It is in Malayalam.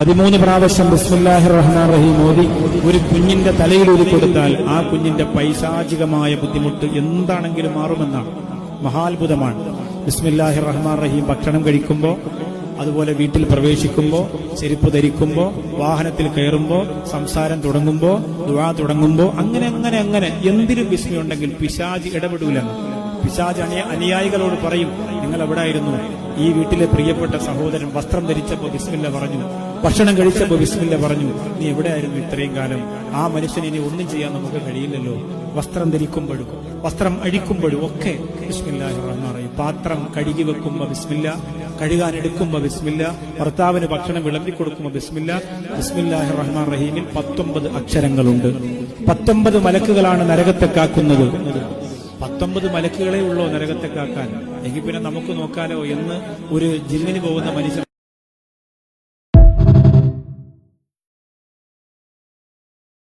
13 പ്രാവശ്യം ബിസ്മില്ലാഹിർ റഹ്മാനിർ റഹീം ഓതി ഒരു കുഞ്ഞിന്റെ തലയിൽ ഊതി കൊടുത്താൽ ആ കുഞ്ഞിന്റെ പൈശാചികമായ ബുദ്ധിമുട്ട് എന്താണെങ്കിലും മാറുമെന്നാണ്. മഹാത്ഭുതമാണ്. ബിസ്മില്ലാഹിർ റഹ്മാനിർ റഹീം ഭക്ഷണം കഴിക്കുമ്പോൾ, അതുപോലെ വീട്ടിൽ പ്രവേശിക്കുമ്പോൾ, ചെരുപ്പ് ധരിക്കുമ്പോൾ, വാഹനത്തിൽ കയറുമ്പോൾ, സംസാരം തുടങ്ങുമ്പോൾ, ദുആ തുടങ്ങുമ്പോൾ, അങ്ങനെ എന്തിനും ബിസ്മി ഉണ്ടെങ്കിൽ പിശാച് ഇടപെടൂലെന്ന്. പിശാച് അനുയായികളോട് പറയും, നിങ്ങൾ എവിടായിരുന്നു? ഈ വീട്ടിലെ പ്രിയപ്പെട്ട സഹോദരൻ വസ്ത്രം ധരിച്ചപ്പോൾ ബിസ്മില്ല പറഞ്ഞു, ഭക്ഷണം കഴിച്ചപ്പോൾ ബിസ്മില്ല പറഞ്ഞു, നീ എവിടെയായിരുന്നു ഇത്രയും കാലം? ആ മനുഷ്യന് ഇനി ഒന്നും ചെയ്യാൻ നമുക്ക് കഴിയില്ലല്ലോ. വസ്ത്രം ധരിക്കുമ്പോഴും വസ്ത്രം അഴിക്കുമ്പോഴും ഒക്കെ ബിസ്മില്ലാഹിർ റഹ്മാനിർ റഹീം. പാത്രം കഴുകി വെക്കുമ്പോ ബിസ്മില്ല, കഴുകാൻ എടുക്കുമ്പോ ബിസ്മില്ല, ഭർത്താവിന് ഭക്ഷണം വിളമ്പി കൊടുക്കുമ്പോ ബിസ്മില്ല. ബിസ്മില്ലാഹിർ റഹ്മാനിർ റഹീമിൽ 19 അക്ഷരങ്ങളുണ്ട്. 19 മലക്കുകളാണ് നരകത്തെ കാക്കുന്നത്. 19 മലക്കുകളെ ഉള്ളോ നരകത്തെ കാക്കാൻ? എങ്കിൽ പിന്നെ നമുക്ക് നോക്കാലോ എന്ന് ഒരു ജിന്നിന് പോകുന്ന മനുഷ്യൻ